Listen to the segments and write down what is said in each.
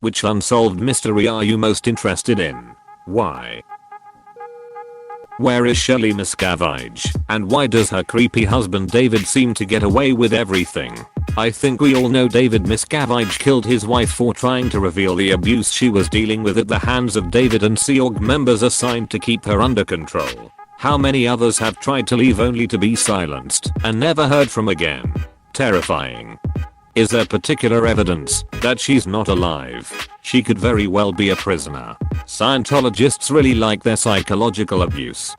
Which unsolved mystery are you most interested in? Why? Where is Shirley Miscavige? And why does her creepy husband David seem to get away with everything? I think we all know David Miscavige killed his wife for trying to reveal the abuse she was dealing with at the hands of David and Sea Org members assigned to keep her under control. How many others have tried to leave only to be silenced and never heard from again? Terrifying. Is there particular evidence that she's not alive? She could very well be a prisoner. Scientologists really like their psychological abuse.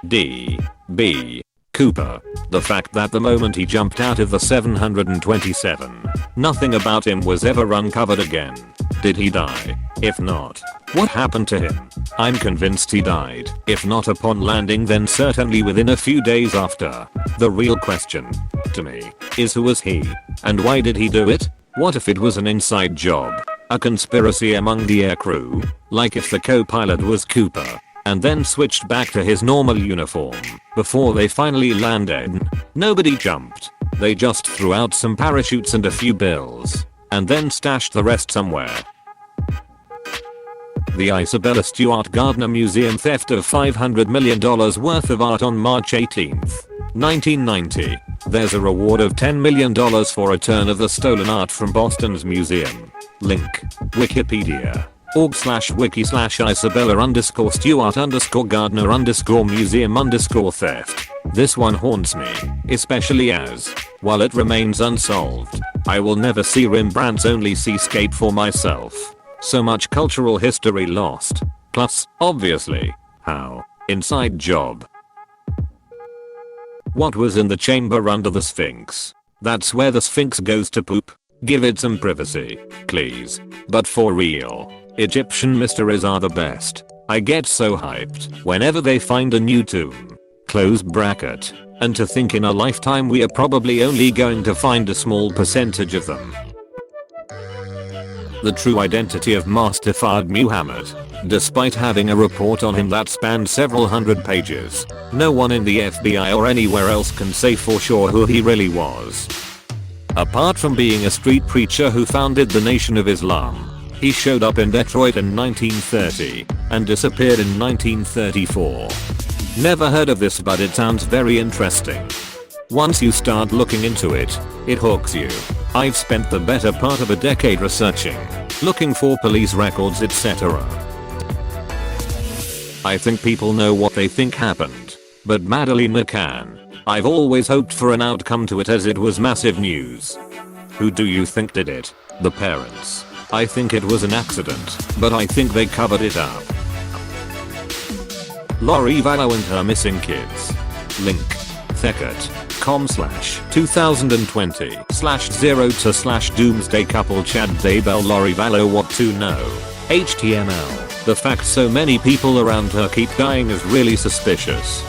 D.B. Cooper. The fact that the moment he jumped out of the 727, nothing about him was ever uncovered again. Did he die? If not, what happened to him? I'm convinced he died. If not upon landing, then certainly within a few days after. The real question, to me, is who was he? And why did he do it? What if it was an inside job? A conspiracy among the aircrew? Like if the co-pilot was Cooper and then switched back to his normal uniform before they finally landed. Nobody jumped. They just threw out some parachutes and a few bills and then stashed the rest somewhere. The Isabella Stewart Gardner Museum theft of $500 million worth of art on March 18, 1990. There's a reward of $10 million for return of the stolen art from Boston's museum. Link. Wikipedia. org/wiki/Isabella_Stewart_Gardner_museum_theft. This one haunts me, especially as, while it remains unsolved, I will never see Rembrandt's Only Seascape for myself. So much cultural history lost. Plus, obviously, how? Inside job. What was in the chamber under the Sphinx? That's where the Sphinx goes to poop. Give it some privacy, please. But for real, Egyptian mysteries are the best. I get so hyped whenever they find a new tomb. Close bracket. And to think in a lifetime we are probably only going to find a small percentage of them. The true identity of Master Fard Muhammad. Despite having a report on him that spanned several hundred pages, no one in the FBI or anywhere else can say for sure who he really was. Apart from being a street preacher who founded the Nation of Islam, he showed up in Detroit in 1930 and disappeared in 1934. Never heard of this, but it sounds very interesting. Once you start looking into it, it hooks you. I've spent the better part of a decade researching, looking for police records, etc. I think people know what they think happened, but Madeleine McCann, I've always hoped for an outcome to it as it was massive news. Who do you think did it? The parents. I think it was an accident, but I think they covered it up. Lori Vallow and her missing kids. Link. Thecat.com/2020/0 to/doomsday couple Chad Daybell Lori Vallow what to know. HTML. The fact so many people around her keep dying is really suspicious.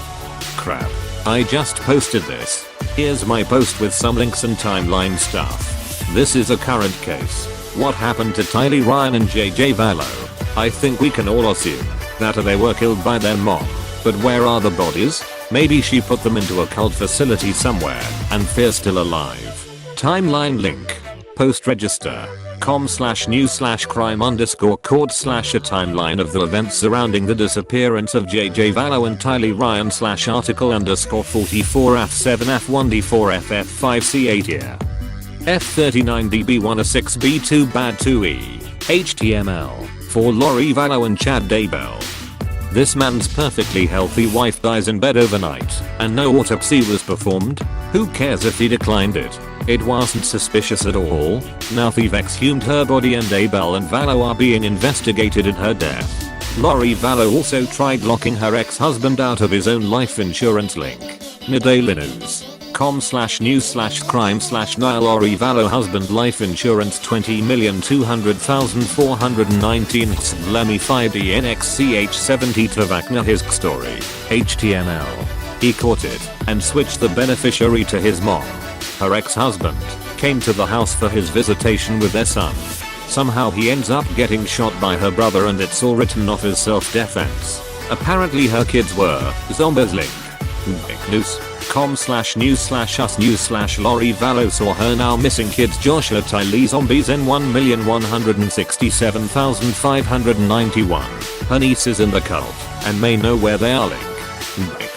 Crap. I just posted this. Here's my post with some links and timeline stuff. This is a current case. What happened to Tylee Ryan and JJ Vallow? I think we can all assume that they were killed by their mom. But where are the bodies? Maybe she put them into a cult facility somewhere and they're still alive. Timeline link. Post register. com/news/crime_court/ a timeline of the events surrounding the disappearance of JJ Vallow and Tylee Ryan /article_44f7f1d4ff5c8 year. F39db106b2 bad 2e. HTML. For Lori Vallow and Chad Daybell. This man's perfectly healthy wife dies in bed overnight, and no autopsy was performed? Who cares if he declined it? It wasn't suspicious at all. Now they've exhumed her body and Daybell and Vallow are being investigated in her death. Lori Vallow also tried locking her ex-husband out of his own life insurance link. Nadalenews. com/news/crime/Nile Lori Vallow husband life insurance 20,200,419 Lemi 5DNXCH70 Tavakna his story. HTML. He caught it and switched the beneficiary to his mom. Her ex-husband came to the house for his visitation with their son. Somehow he ends up getting shot by her brother and it's all written off as self-defense. Apparently her kids were zombies. Link. News. Lori Vallow saw her now missing kids Joshua Tylee zombies in 1,167,591. Her niece is in the cult and may know where they are. Link.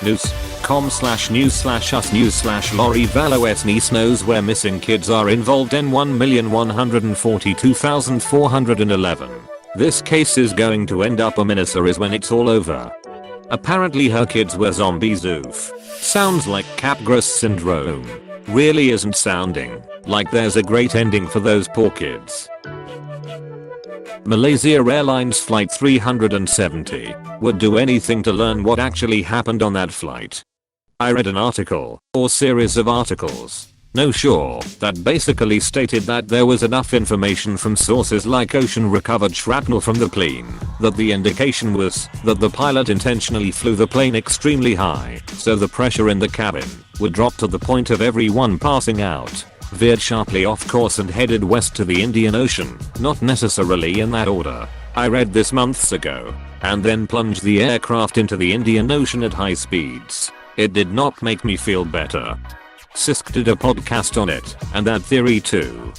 News.com/news/us/. Lori Vallow's niece knows where missing kids are involved in 1,142,411. This case is going to end up a miniseries when it's all over. Apparently her kids were zombies. Oof. Sounds like Capgras syndrome. Really isn't sounding like there's a great ending for those poor kids. Malaysia Airlines Flight 370 would do anything to learn what actually happened on that flight. I read an article, or series of articles, no sure, that basically stated that there was enough information from sources like ocean recovered shrapnel from the plane that the indication was that the pilot intentionally flew the plane extremely high so the pressure in the cabin would drop to the point of everyone passing out, veered sharply off course and headed west to the Indian Ocean, not necessarily in that order. I read this months ago, and then plunged the aircraft into the Indian Ocean at high speeds. It did not make me feel better. Sisk did a podcast on it, and that theory too.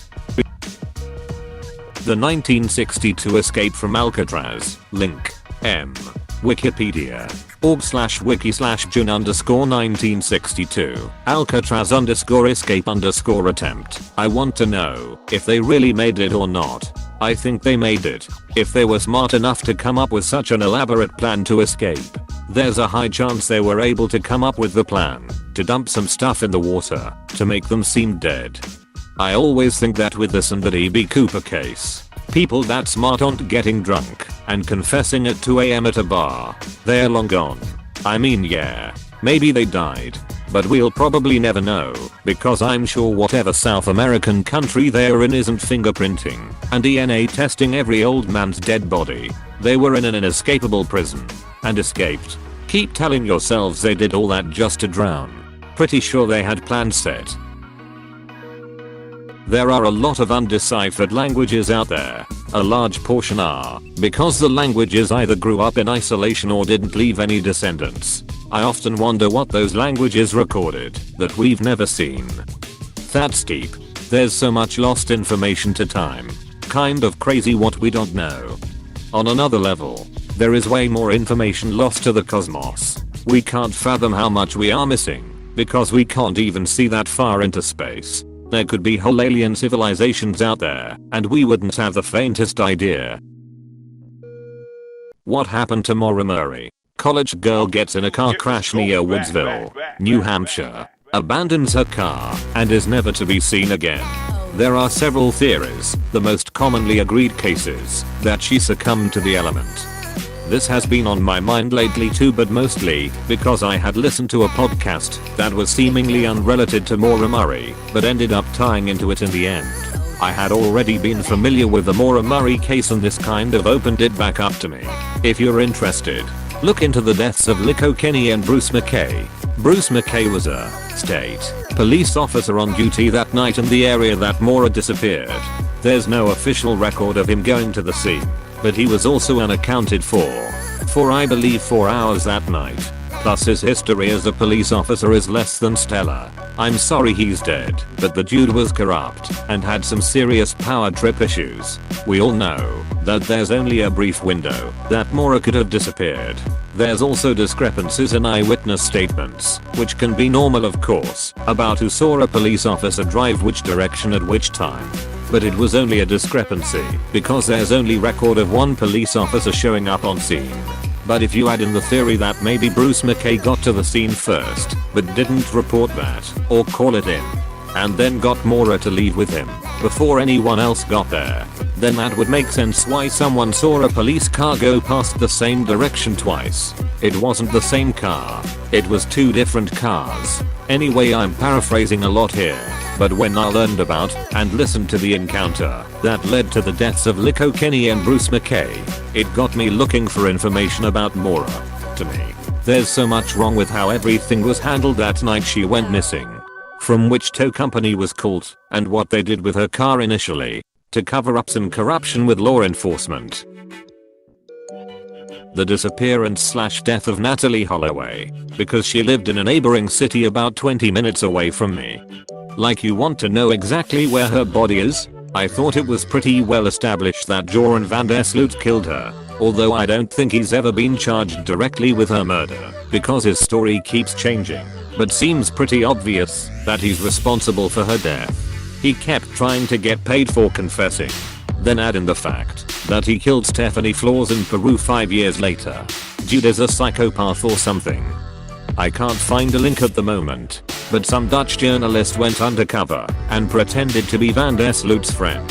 The 1962 escape from Alcatraz, link, M. Wikipedia. org/wiki/June_1962. Alcatraz_escape_attempt. I want to know if they really made it or not. I think they made it. If they were smart enough to come up with such an elaborate plan to escape, there's a high chance they were able to come up with the plan to dump some stuff in the water to make them seem dead. I always think that with the Sandy B. Cooper case, people that smart aren't getting drunk and confessing at 2 AM at a bar. They're long gone. I mean, yeah, maybe they died, but we'll probably never know because I'm sure whatever South American country they're in isn't fingerprinting and DNA testing every old man's dead body. They were in an inescapable prison and escaped. Keep telling yourselves they did all that just to drown. Pretty sure they had plans set. There are a lot of undeciphered languages out there. A large portion are because the languages either grew up in isolation or didn't leave any descendants. I often wonder what those languages recorded that we've never seen. That's deep. There's so much lost information to time. Kind of crazy what we don't know. On another level, there is way more information lost to the cosmos. We can't fathom how much we are missing because we can't even see that far into space. There could be whole alien civilizations out there, and we wouldn't have the faintest idea. What happened to Maura Murray? College girl gets in a car crash near Woodsville, New Hampshire, abandons her car, and is never to be seen again. There are several theories, the most commonly agreed case is that she succumbed to the element. This has been on my mind lately too, but mostly because I had listened to a podcast that was seemingly unrelated to Maura Murray, but ended up tying into it in the end. I had already been familiar with the Maura Murray case and this kind of opened it back up to me. If you're interested, look into the deaths of Lico Kenny and Bruce McKay. Bruce McKay was a state police officer on duty that night in the area that Maura disappeared. There's no official record of him going to the scene, but he was also unaccounted for I believe 4 hours that night. Plus his history as a police officer is less than stellar. I'm sorry he's dead, but the dude was corrupt and had some serious power trip issues. We all know that there's only a brief window that Maura could have disappeared. There's also discrepancies in eyewitness statements, which can be normal of course, about who saw a police officer drive which direction at which time. But it was only a discrepancy because there's only record of one police officer showing up on scene. But if you add in the theory that maybe Bruce McKay got to the scene first, but didn't report that, or call it in, and then got Maura to leave with him before anyone else got there, then that would make sense why someone saw a police car go past the same direction twice. It wasn't the same car, it was two different cars. Anyway, I'm paraphrasing a lot here, but when I learned about and listened to the encounter that led to the deaths of Lico Kenny and Bruce McKay, it got me looking for information about Maura. To me, there's so much wrong with how everything was handled that night she went missing. From which tow company was called, and what they did with her car initially, to cover up some corruption with law enforcement. The disappearance/death of Natalie Holloway, because she lived in a neighboring city about 20 minutes away from me. Like, you want to know exactly where her body is? I thought it was pretty well established that Joran van der Sloot killed her, although I don't think he's ever been charged directly with her murder, because his story keeps changing, but seems pretty obvious that he's responsible for her death. He kept trying to get paid for confessing. Then add in the fact that he killed Stephanie Flores in Peru 5 years later. Dude is a psychopath or something. I can't find a link at the moment, but some Dutch journalist went undercover and pretended to be Van der Sloot's friend.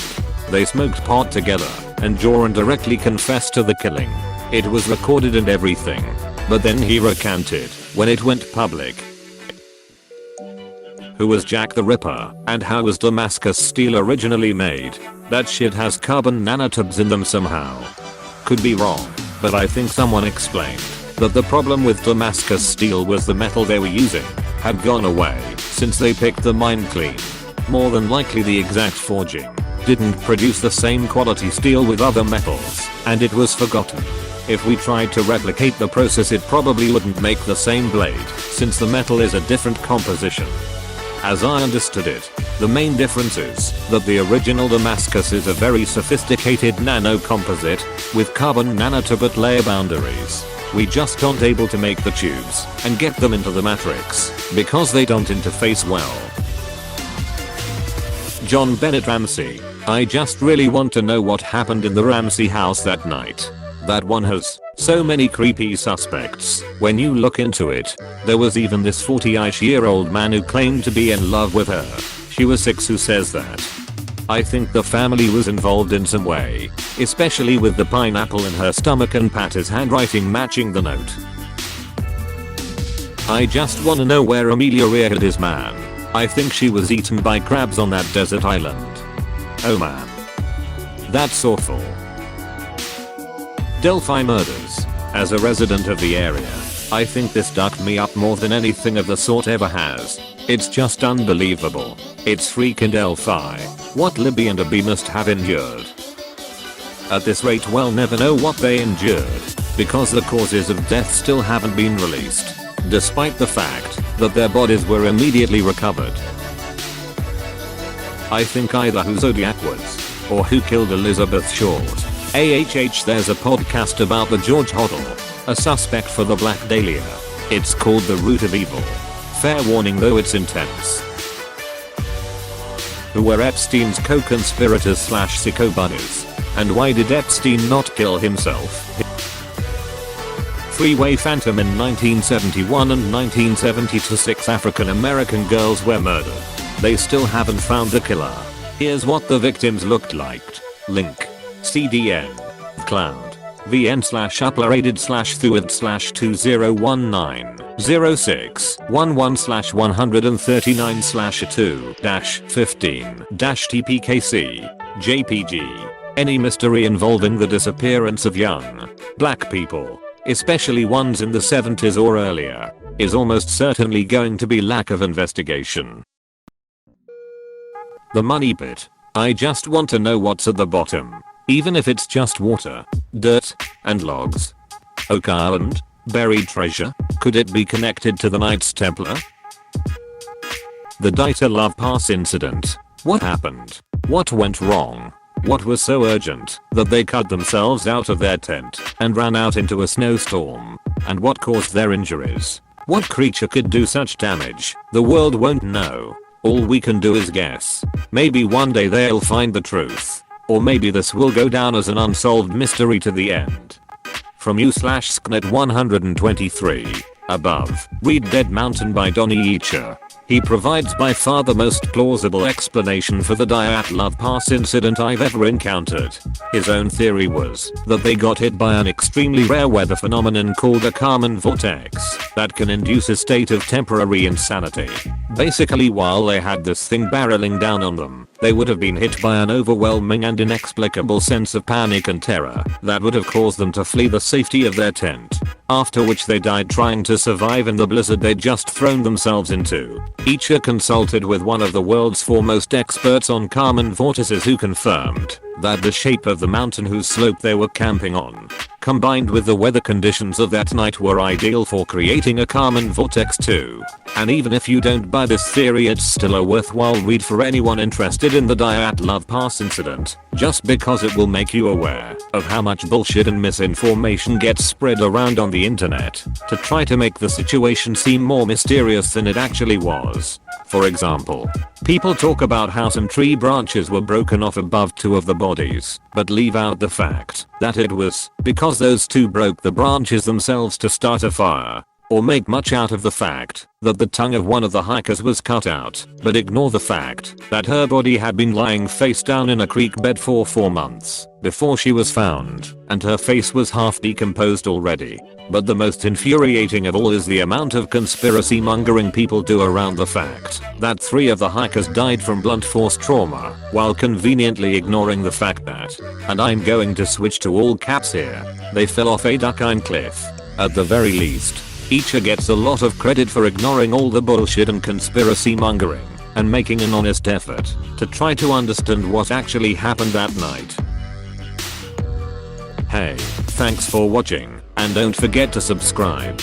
They smoked pot together, and Joran directly confessed to the killing. It was recorded and everything, but then he recanted when it went public. Who was Jack the Ripper, and how was Damascus steel originally made? That shit has carbon nanotubes in them somehow. Could be wrong, but I think someone explained that the problem with Damascus steel was the metal they were using had gone away since they picked the mine clean. More than likely the exact forging didn't produce the same quality steel with other metals, and it was forgotten. If we tried to replicate the process, it probably wouldn't make the same blade, since the metal is a different composition. As I understood it, the main difference is that the original Damascus is a very sophisticated nano composite with carbon nanotube at layer boundaries. We just aren't able to make the tubes and get them into the matrix because they don't interface well. John Bennett Ramsey. I just really want to know what happened in the Ramsey house that night. That one has so many creepy suspects. When you look into it, there was even this 40-ish-year-old man who claimed to be in love with her. She was 6 who says that. I think the family was involved in some way, especially with the pineapple in her stomach and Patty's handwriting matching the note. I just wanna know where Amelia reared his man. I think she was eaten by crabs on that desert island. Oh man. That's awful. Delphi murders. As a resident of the area, I think this ducked me up more than anything of the sort ever has. It's just unbelievable. It's freaking Delphi. What Libby and Abby must have endured. At this rate, we'll never know what they endured, because the causes of death still haven't been released, despite the fact that their bodies were immediately recovered. I think either who Zodiac was, or who killed Elizabeth Short. There's a podcast about the George Hoddle, a suspect for the Black Dahlia. It's called The Root of Evil. Fair warning though, it's intense. Who were Epstein's co-conspirators / sicko buddies? And why did Epstein not kill himself? Freeway Phantom. In 1971 and 1972, 6 African American girls were murdered. They still haven't found the killer. Here's what the victims looked like. Link. CDN. Cloud. VN /uploaded /thuid /2019 0611 139 2 -15 JPG. Any mystery involving the disappearance of young black people, especially ones in the 70s or earlier, is almost certainly going to be lack of investigation. The money pit. I just want to know what's at the bottom, even if it's just water, dirt, and logs. Oak Island? Buried treasure? Could it be connected to the Knights Templar? The Dieter Love Pass incident. What happened? What went wrong? What was so urgent that they cut themselves out of their tent and ran out into a snowstorm? And what caused their injuries? What creature could do such damage? The world won't know. All we can do is guess. Maybe one day they'll find the truth. Or maybe this will go down as an unsolved mystery to the end. From u/sknet 123. Above, read Dead Mountain by Donnie Eacher. He provides by far the most plausible explanation for the Dyatlov Pass incident I've ever encountered. His own theory was that they got hit by an extremely rare weather phenomenon called a Kármán vortex that can induce a state of temporary insanity. Basically, while they had this thing barreling down on them, they would have been hit by an overwhelming and inexplicable sense of panic and terror that would have caused them to flee the safety of their tent, after which they died trying to survive in the blizzard they'd just thrown themselves into. Eacher consulted with one of the world's foremost experts on Kármán vortices, who confirmed that the shape of the mountain whose slope they were camping on combined with the weather conditions of that night were ideal for creating a Kármán vortex too. And even if you don't buy this theory, it's still a worthwhile read for anyone interested in the Dyatlov Pass incident, just because it will make you aware of how much bullshit and misinformation gets spread around on the internet to try to make the situation seem more mysterious than it actually was. For example, people talk about how some tree branches were broken off above 2 of the bodies, but leave out the fact that it was because those 2 broke the branches themselves to start a fire. Or make much out of the fact that the tongue of one of the hikers was cut out, but ignore the fact that her body had been lying face down in a creek bed for 4 months before she was found, and her face was half decomposed already. But the most infuriating of all is the amount of conspiracy mongering people do around the fact that 3 of the hikers died from blunt force trauma, while conveniently ignoring the fact that, and I'm going to switch to all caps here, they fell off a Duckine cliff. At the very least, each gets a lot of credit for ignoring all the bullshit and conspiracy mongering and making an honest effort to try to understand what actually happened that night. Hey, thanks for watching, and don't forget to subscribe.